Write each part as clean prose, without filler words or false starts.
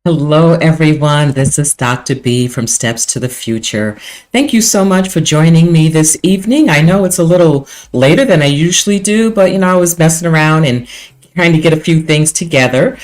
Hello, everyone. This is Dr. B from Steps to the Future. Thank you so much for joining me this evening. I know it's a little later than I usually do, but I was messing around and trying to get a few things together.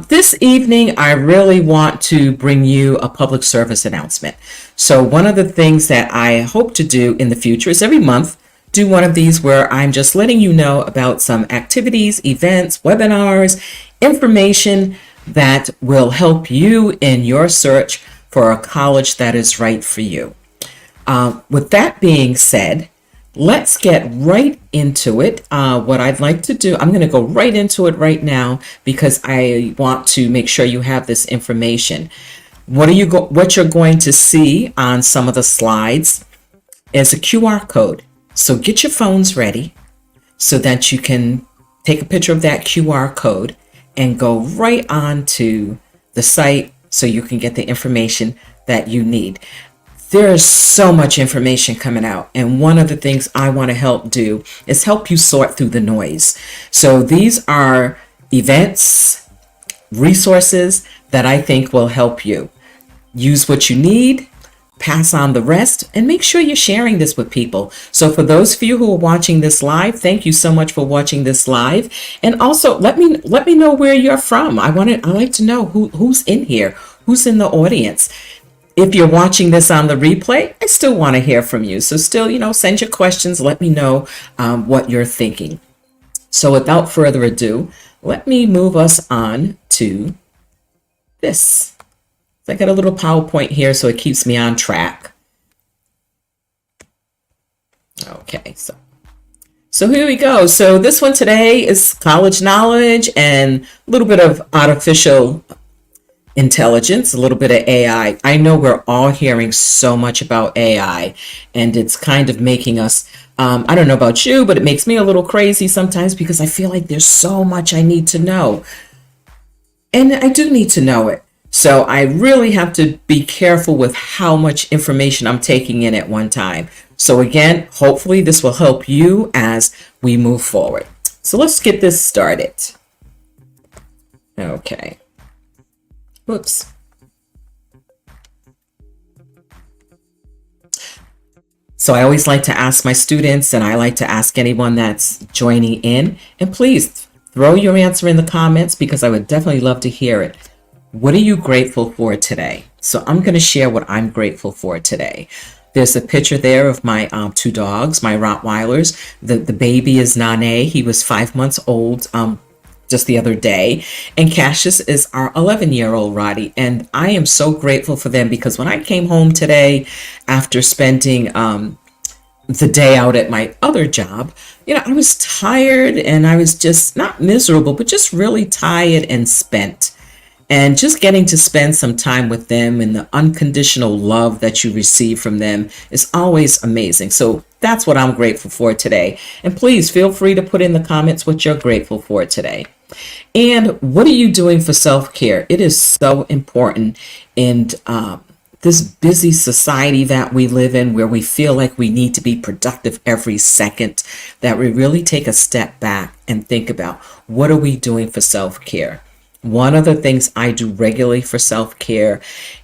This evening, I really want to bring you a public service announcement. So, one of the things that I hope to do in the future is every month do one of these where I'm just letting you know about some activities, events, webinars, information that will help you in your search for a college that is right for you. With that being said, let's get right into it. What I'd like to do, I'm going to go right into it right now because I want to make sure you have this information. What you're going to see on some of the slides is a QR code. So get your phones ready so that you can take a picture of that QR code and go right on to the site so you can get the information that you need. There's so much information coming out, and one of the things I want to help do is help you sort through the noise. So these are events, resources that I think will help you. Use what you need, pass on the rest, and make sure you're sharing this with people. So for those of you who are watching this live, thank you so much for watching this live. And also let me know where you're from. I like to know who's in here, who's in the audience. If you're watching this on the replay, I still want to hear from you. So still, send your questions. Let me know what you're thinking. So without further ado, let me move us on to this. I got a little PowerPoint here so it keeps me on track. Okay, so here we go. So this one today is college knowledge and a little bit of artificial intelligence, a little bit of AI. I know we're all hearing so much about AI, and it's kind of making us, I don't know about you, but it makes me a little crazy sometimes because I feel like there's so much I need to know. And I do need to know it. So I really have to be careful with how much information I'm taking in at one time. So again, hopefully this will help you as we move forward. So let's get this started. Okay. Whoops. So I always like to ask my students, and I like to ask anyone that's joining in, and please throw your answer in the comments because I would definitely love to hear it. What are you grateful for today? So I'm going to share what I'm grateful for today. There's a picture there of my two dogs, my Rottweilers. The baby is Nane. He was 5 months old just the other day. And Cassius is our 11-year-old Roddy. And I am so grateful for them because when I came home today after spending the day out at my other job, I was tired and I was just not miserable, but just really tired and spent. And just getting to spend some time with them and the unconditional love that you receive from them is always amazing. So that's what I'm grateful for today. And please feel free to put in the comments what you're grateful for today. And what are you doing for self-care? It is so important in this busy society that we live in, where we feel like we need to be productive every second, that we really take a step back and think about what are we doing for self-care. One of the things I do regularly for self-care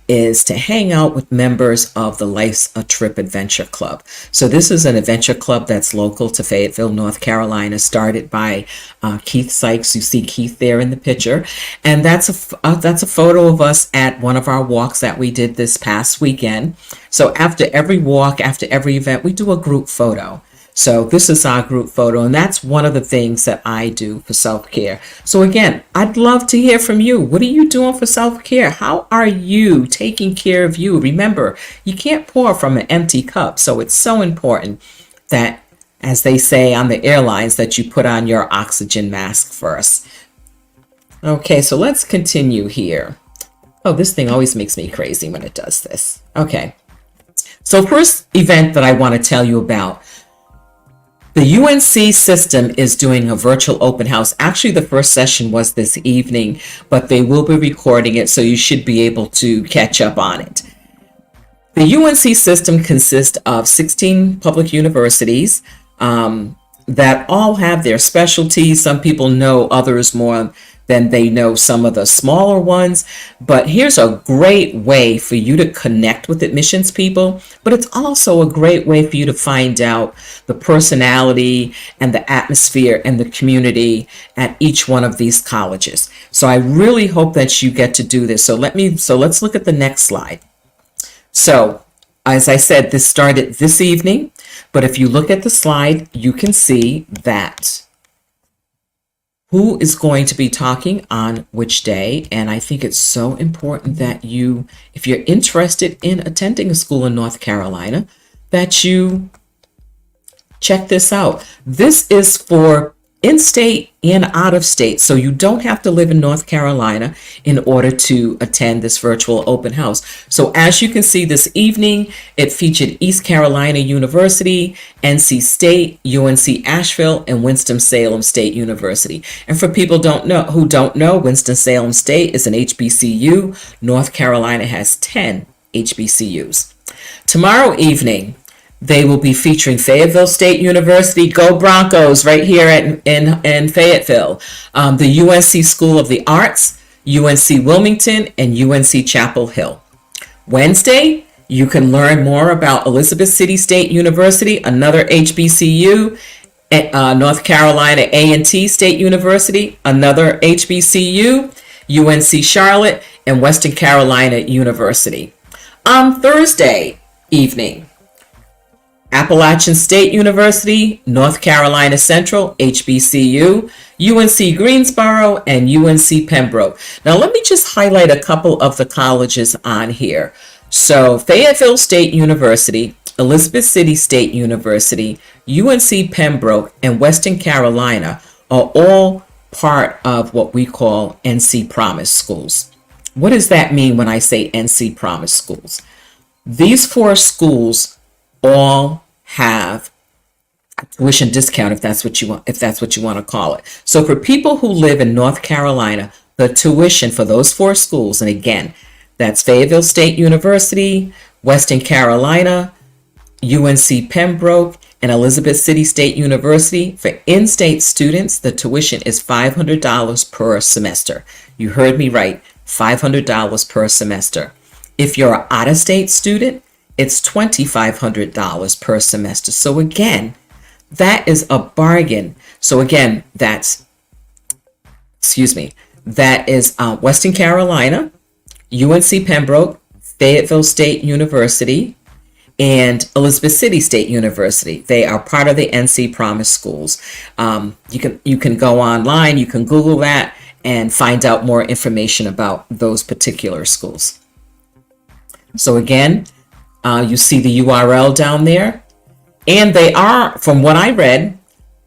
is to hang out with members of the Life's a Trip Adventure Club. So this is an adventure club that's local to Fayetteville, North Carolina, started by Keith Sykes. You see Keith there in the picture. And that's a photo of us at one of our walks that we did this past weekend. So after every walk, after every event, we do a group photo. So this is our group photo, and that's one of the things that I do for self-care. So again, I'd love to hear from you. What are you doing for self-care? How are you taking care of you? Remember, you can't pour from an empty cup. So it's so important that, as they say on the airlines, that you put on your oxygen mask first. Okay, so let's continue here. Oh, this thing always makes me crazy when it does this. Okay, so first event that I want to tell you about. The UNC system is doing a virtual open house. Actually, the first session was this evening, but they will be recording it, so you should be able to catch up on it. The UNC system consists of 16 public universities that all have their specialties. Some people know others more then they know some of the smaller ones. But here's a great way for you to connect with admissions people, but it's also a great way for you to find out the personality and the atmosphere and the community at each one of these colleges. So I really hope that you get to do this. So let's look at the next slide. So as I said, this started this evening, but if you look at the slide, you can see that who is going to be talking on which day. And I think it's so important that you, if you're interested in attending a school in North Carolina, that you check this out. This is for in-state and out-of-state, so you don't have to live in North Carolina in order to attend this virtual open house. So as you can see this evening, it featured East Carolina University, NC State, UNC Asheville, and Winston-Salem State University. And for people who don't know, Winston-Salem State is an HBCU. North Carolina has 10 HBCUs. Tomorrow evening, they will be featuring Fayetteville State University, go Broncos, right here in Fayetteville, the UNC School of the Arts, UNC Wilmington, and UNC Chapel Hill. Wednesday, you can learn more about Elizabeth City State University, another HBCU, North Carolina A&T State University, another HBCU, UNC Charlotte, and Western Carolina University. On Thursday evening, Appalachian State University, North Carolina Central, HBCU, UNC Greensboro, and UNC Pembroke. Now, let me just highlight a couple of the colleges on here. So, Fayetteville State University, Elizabeth City State University, UNC Pembroke, and Western Carolina are all part of what we call NC Promise schools. What does that mean when I say NC Promise schools? These four schools all have a tuition discount, if that's what you want to call it. So for people who live in North Carolina, the tuition for those four schools, and again, that's Fayetteville State University, Western Carolina, UNC Pembroke, and Elizabeth City State University. For in-state students, the tuition is $500 per semester. You heard me right, $500 per semester. If you're an out-of-state student, it's $2,500 per semester. So again, that is a bargain. So again, that is Western Carolina, UNC Pembroke, Fayetteville State University, and Elizabeth City State University. They are part of the NC Promise schools. You can go online, you can Google that, and find out more information about those particular schools. So again, you see the URL down there. And they are, from what I read,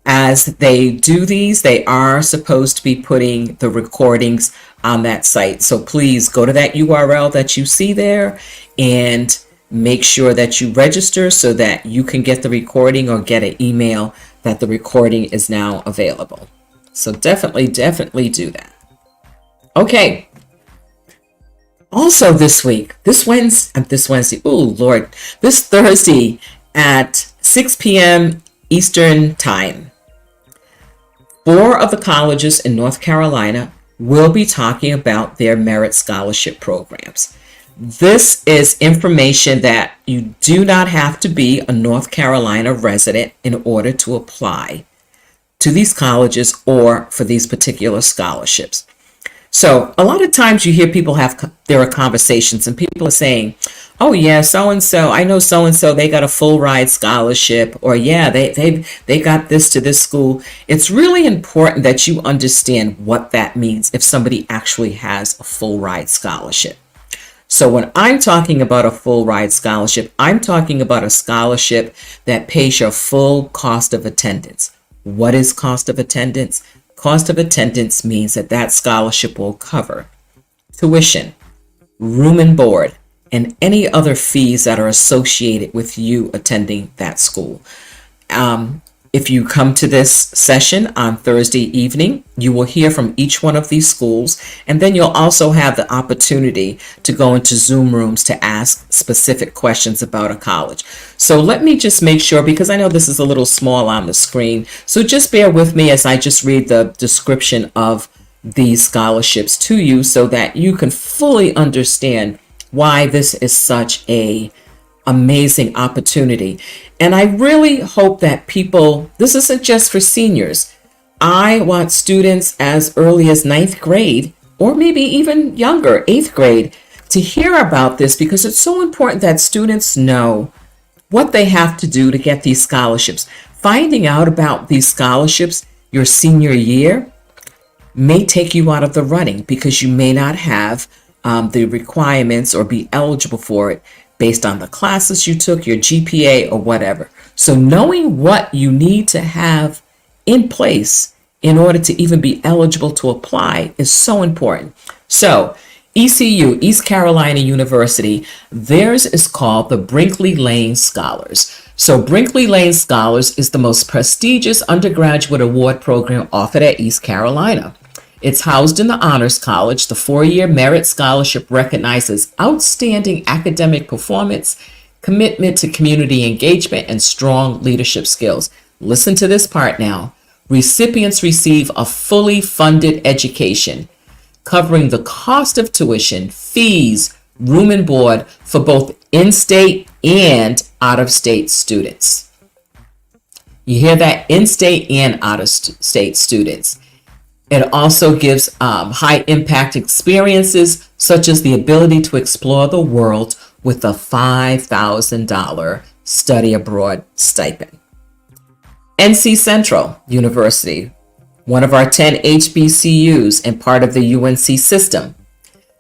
as they do these, they are supposed to be putting the recordings on that site. So please go to that URL that you see there and make sure that you register so that you can get the recording or get an email that the recording is now available. So definitely do that. Okay. Also this Thursday at 6 p.m. Eastern Time, 4 of the colleges in North Carolina will be talking about their merit scholarship programs. This is information that you do not have to be a North Carolina resident in order to apply to these colleges or for these particular scholarships. So a lot of times you hear people there are conversations and people are saying, oh yeah, so-and-so, I know so-and-so, they got a full ride scholarship, or yeah, they got this to this school. It's really important that you understand what that means if somebody actually has a full ride scholarship. So when I'm talking about a full ride scholarship, I'm talking about a scholarship that pays your full cost of attendance. What is cost of attendance? Cost of attendance means that scholarship will cover tuition, room and board, and any other fees that are associated with you attending that school. If you come to this session on Thursday evening, you will hear from each one of these schools, and then you'll also have the opportunity to go into Zoom rooms to ask specific questions about a college. So let me just make sure, because I know this is a little small on the screen, so just bear with me as I just read the description of these scholarships to you so that you can fully understand why this is such a amazing opportunity. And I really hope that people, this isn't just for seniors. I want students as early as ninth grade, or maybe even younger, eighth grade, to hear about this, because it's so important that students know what they have to do to get these scholarships. Finding out about these scholarships your senior year may take you out of the running because you may not have the requirements or be eligible for it based on the classes you took, your GPA, or whatever. So knowing what you need to have in place in order to even be eligible to apply is so important. So ECU, East Carolina University, theirs is called the Brinkley Lane Scholars. So Brinkley Lane Scholars is the most prestigious undergraduate award program offered at East Carolina. It's housed in the Honors College. The 4-year merit scholarship recognizes outstanding academic performance, commitment to community engagement, and strong leadership skills. Listen to this part now. Recipients receive a fully funded education, covering the cost of tuition, fees, room and board for both in-state and out-of-state students. You hear that? In-state and out-of-state students. It also gives high impact experiences, such as the ability to explore the world with a $5,000 study abroad stipend. NC Central University, one of our 10 HBCUs and part of the UNC system,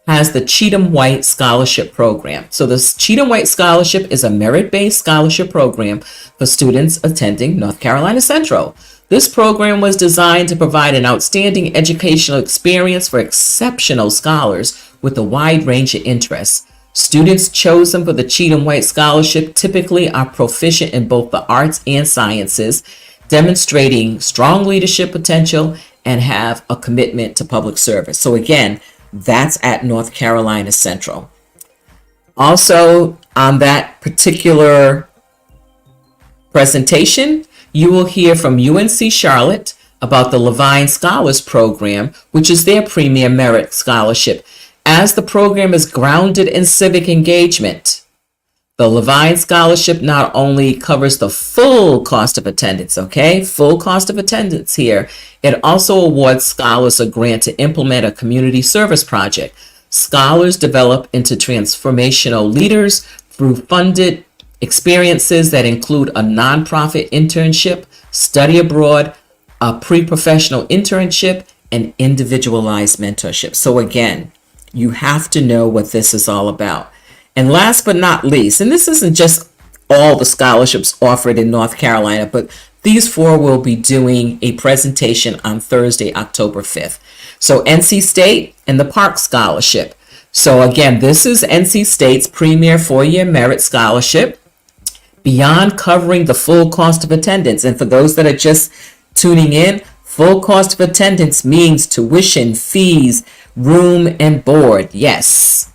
has the Cheatham White Scholarship Program. So the Cheatham White Scholarship is a merit-based scholarship program for students attending North Carolina Central. This program was designed to provide an outstanding educational experience for exceptional scholars with a wide range of interests. Students chosen for the Cheatham White Scholarship typically are proficient in both the arts and sciences, demonstrating strong leadership potential and have a commitment to public service. So again, that's at North Carolina Central. Also, on that particular presentation, you will hear from UNC Charlotte about the Levine Scholars Program, which is their premier merit scholarship. As the program is grounded in civic engagement, the Levine Scholarship not only covers the full cost of attendance, full cost of attendance here, it also awards scholars a grant to implement a community service project. Scholars develop into transformational leaders through funded experiences that include a nonprofit internship, study abroad, a pre-professional internship, and individualized mentorship. So again, you have to know what this is all about. And last but not least, and this isn't just all the scholarships offered in North Carolina, but these 4 will be doing a presentation on Thursday, October 5th. So NC State and the Park Scholarship. So again, this is NC State's premier 4-year merit scholarship, beyond covering the full cost of attendance. And for those that are just tuning in, full cost of attendance means tuition, fees, room, and board. Yes.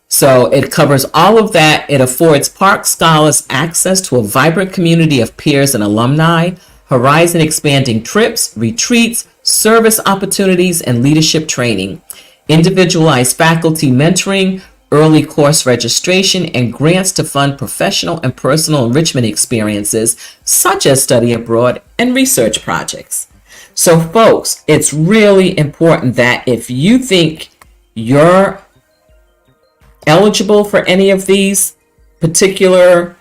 So it covers all of that. It affords Park Scholars access to a vibrant community of peers and alumni, horizon expanding trips, retreats, service opportunities, and leadership training, individualized faculty mentoring, early course registration, and grants to fund professional and personal enrichment experiences such as study abroad and research projects. So folks, it's really important that if you think you're eligible for any of these particular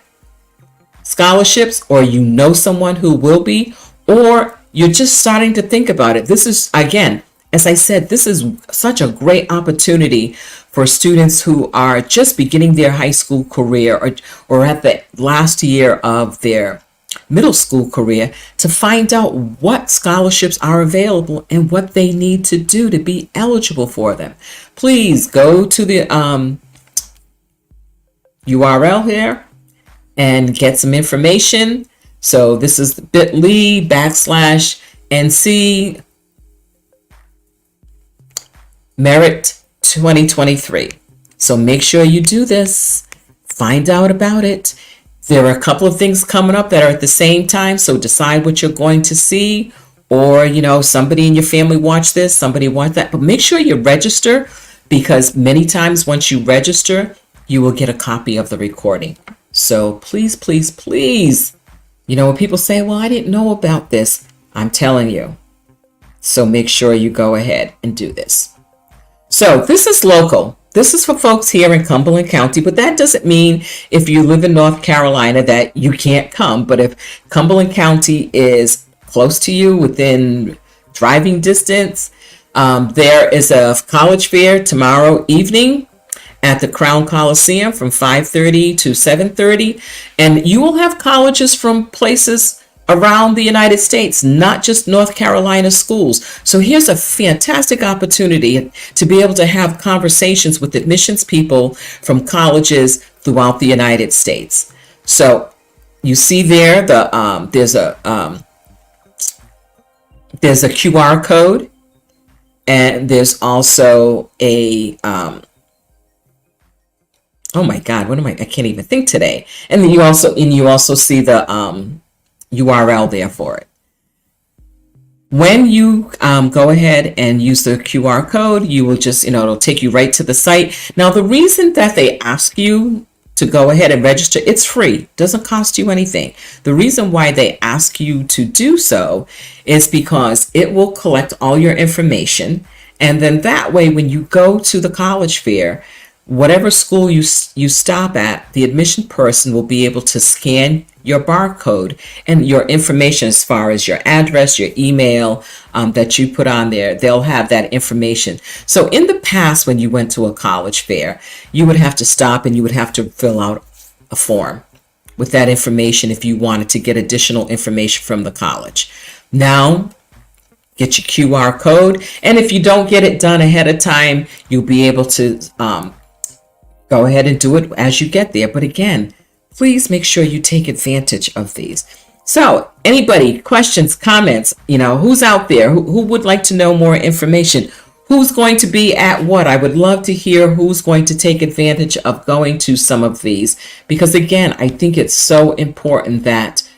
scholarships, or you know someone who will be, or you're just starting to think about it, this is, again, as I said, this is such a great opportunity for students who are just beginning their high school career or at the last year of their middle school career to find out what scholarships are available and what they need to do to be eligible for them. Please go to the URL here and get some information. So this is bit.ly/NC Merit 2023. So make sure you do this. Find out about it. There are a couple of things coming up that are at the same time, so decide what you're going to see or, somebody in your family watch this, somebody watch that. But make sure you register, because many times once you register, you will get a copy of the recording. So please, please, please, when people say, well, I didn't know about this, I'm telling you. So make sure you go ahead and do this. So this is local. This is for folks here in Cumberland County, but that doesn't mean if you live in North Carolina that you can't come. But if Cumberland County is close to you, within driving distance, there is a college fair tomorrow evening at the Crown Coliseum from 5:30 to 7:30. And you will have colleges from places around the United States, not just North Carolina schools. So here's a fantastic opportunity to be able to have conversations with admissions people from colleges throughout the United States. So you see there, there's a QR code, and there's also a oh my God, I can't even think today. And then you also see the URL there for it. When you go ahead and use the QR code, you will just, it'll take you right to the site. Now, the reason that they ask you to go ahead and register, it's free, doesn't cost you anything. The reason why they ask you to do so is because it will collect all your information. And then that way, when you go to the college fair, whatever school you stop at, the admission person will be able to scan your barcode and your information as far as your address, your email that you put on there. They'll have that information. So in the past, when you went to a college fair, you would have to stop and you would have to fill out a form with that information if you wanted to get additional information from the college. Now, get your QR code, and if you don't get it done ahead of time, you'll be able to go ahead and do it as you get there. But again, please make sure you take advantage of these. So anybody, questions, comments, who's out there who would like to know more information? Who's going to be at what? I would love to hear who's going to take advantage of going to some of these, because again, I think it's so important that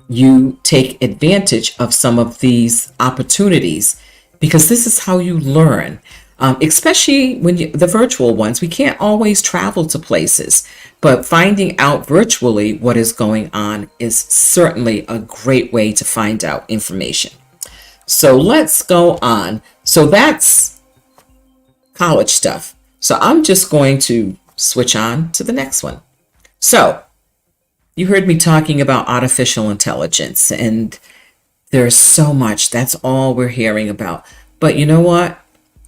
you take advantage of some of these opportunities, because this is how you learn. Especially when the virtual ones, we can't always travel to places, but finding out virtually what is going on is certainly a great way to find out information. So let's go on. So that's college stuff. So I'm just going to switch on to the next one. So you heard me talking about artificial intelligence, and there's so much. That's all we're hearing about. But you know what?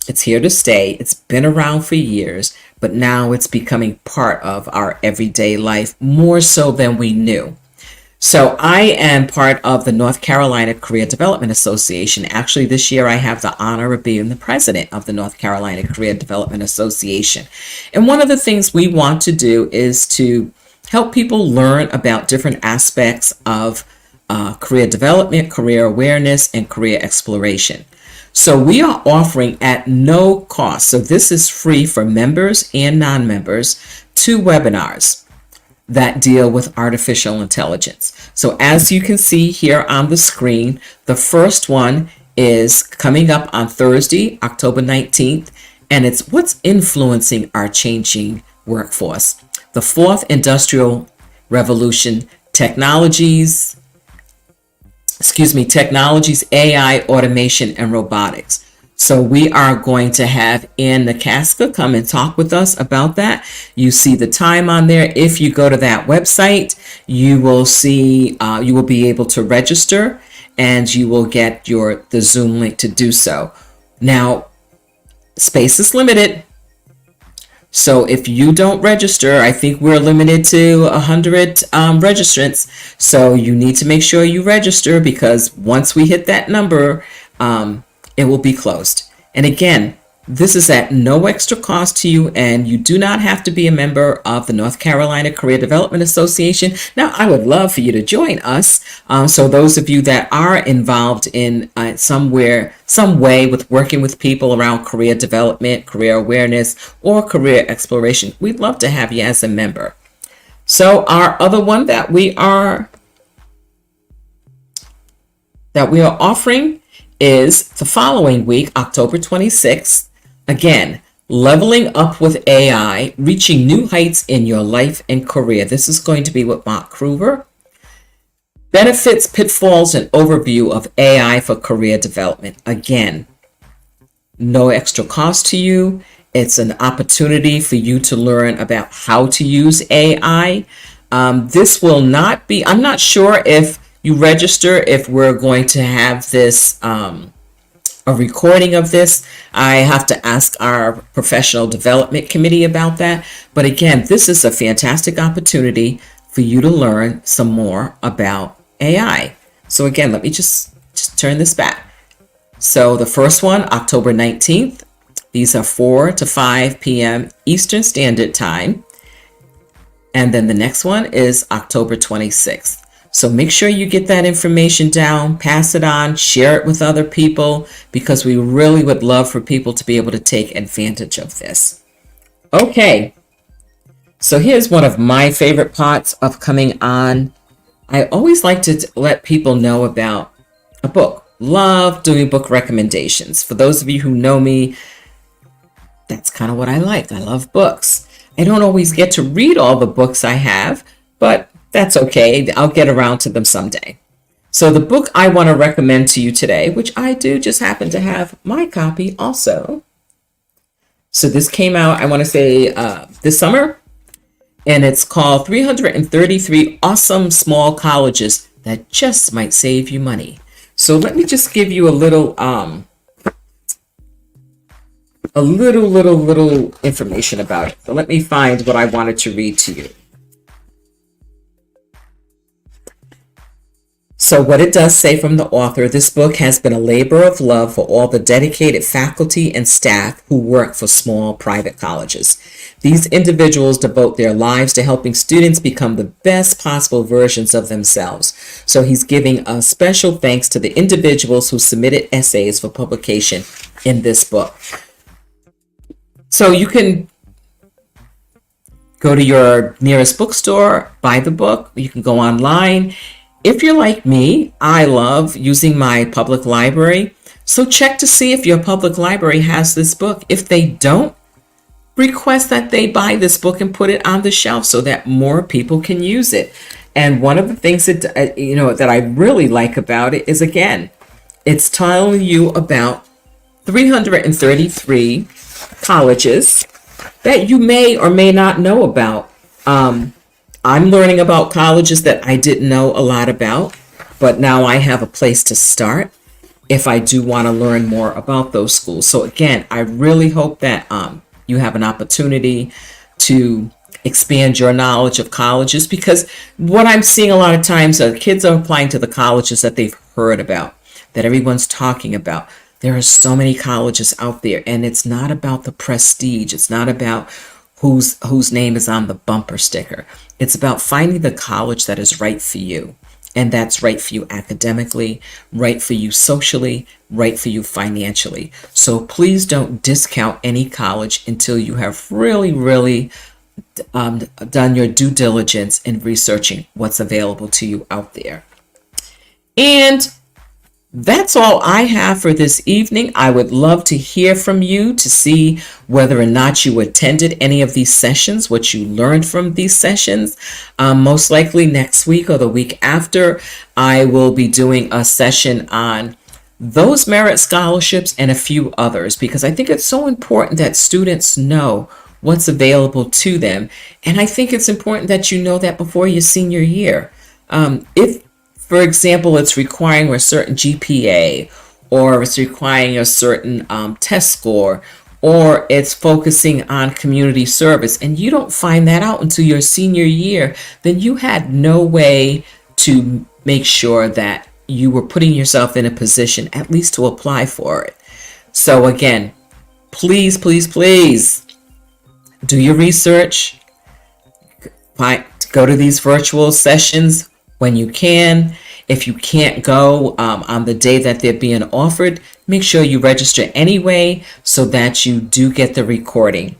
It's here to stay. It's been around for years, but now it's becoming part of our everyday life, more so than we knew. So I am part of the North Carolina Career Development Association. Actually, this year I have the honor of being the president of the North Carolina Career Development Association. And one of the things we want to do is to help people learn about different aspects of career development, career awareness, and career exploration. So we are offering at no cost, so this is free for members and non-members, 2 webinars that deal with artificial intelligence. So as you can see here on the screen, the first one is coming up on Thursday, October 19th, and it's what's influencing our changing workforce. The 4th Industrial Revolution, technologies, AI, automation, and robotics. So we are going to have Ann Nakaska come and talk with us about that. You see the time on there. If you go to that website, you will see, you will be able to register, and you will get the Zoom link to do so. Now, space is limited. So if you don't register, I think we're limited to 100 registrants. So you need to make sure you register, because once we hit that number, it will be closed. And again, this is at no extra cost to you, and you do not have to be a member of the North Carolina Career Development Association. Now, I would love for you to join us. So those of you that are involved in some way with working with people around career development, career awareness, or career exploration, we'd love to have you as a member. So our other one that we are offering is the following week, October 26th. Again, Leveling Up with AI, Reaching New Heights in Your Life and Career. This is going to be with Mark Kruger. Benefits, Pitfalls, and Overview of AI for Career Development. Again, no extra cost to you. It's an opportunity for you to learn about how to use AI. This will not be, I'm not sure if you register, if we're going to have this, a recording of this. I have to ask our professional development committee about that. But again, this is a fantastic opportunity for you to learn some more about AI. So again, let me just turn this back. So the first one, October 19th, these are 4 to 5 p.m. Eastern Standard Time. And then the next one is October 26th. So make sure you get that information down, pass it on, share it with other people, because we really would love for people to be able to take advantage of this. Okay, so here's one of my favorite parts of coming on. I always like to let people know about a book. Love doing book recommendations. For those of you who know me, that's kind of what I like. I love books. I don't always get to read all the books I have, but that's okay. I'll get around to them someday. So the book I want to recommend to you today, which I do just happen to have my copy also. So this came out, I want to say this summer, and it's called 333 Awesome Small Colleges That Just Might Save You Money. So let me just give you a little information about it. So let me find what I wanted to read to you. So what it does say from the author, this book has been a labor of love for all the dedicated faculty and staff who work for small private colleges. These individuals devote their lives to helping students become the best possible versions of themselves. So he's giving a special thanks to the individuals who submitted essays for publication in this book. So you can go to your nearest bookstore, buy the book. You can go online. If you're like me, I love using my public library. So check to see if your public library has this book. If they don't, request that they buy this book and put it on the shelf so that more people can use it. And one of the things that that I really like about it is, again, it's telling you about 333 colleges that you may or may not know about. I'm learning about colleges that I didn't know a lot about, but now I have a place to start if I do want to learn more about those schools. So again, I really hope that you have an opportunity to expand your knowledge of colleges, because what I'm seeing a lot of times, kids are applying to the colleges that they've heard about, that everyone's talking about. There are so many colleges out there, and it's not about the prestige. It's not about whose name is on the bumper sticker. It's about finding the college that is right for you. And that's right for you academically, right for you socially, right for you financially. So please don't discount any college until you have really done your due diligence in researching what's available to you out there. And that's all I have for this evening. I would love to hear from you to see whether or not you attended any of these sessions, what you learned from these sessions. Most likely next week or the week after, I will be doing a session on those merit scholarships and a few others, because I think it's so important that students know what's available to them. And I think it's important that you know that before your senior year. If, for example, it's requiring a certain GPA, or it's requiring a certain test score, or it's focusing on community service, and you don't find that out until your senior year, then you had no way to make sure that you were putting yourself in a position at least to apply for it. So again, please do your research. Go to these virtual sessions when you can. If you can't go on the day that they're being offered, make sure you register anyway so that you do get the recording.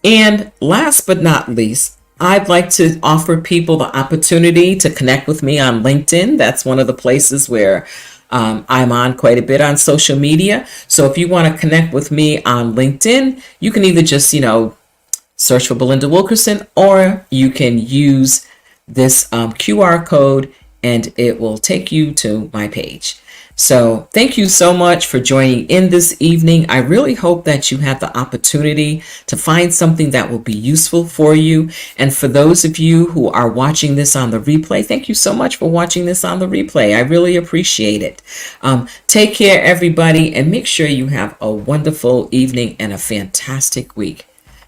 And last but not least, I'd like to offer people the opportunity to connect with me on LinkedIn. That's one of the places where I'm on quite a bit on social media. So if you want to connect with me on LinkedIn, you can either just, search for Belinda Wilkerson, or you can use this QR code and it will take you to my page. So thank you so much for joining in this evening. I really hope that you have the opportunity to find something that will be useful for you. And for those of you who are watching this on the replay, thank you so much for watching this on the replay. I really appreciate it. Take care, everybody, and make sure you have a wonderful evening and a fantastic week.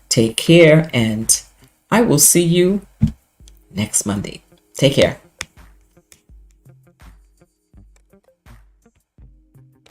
Take care, and I will see you next Monday. Take care.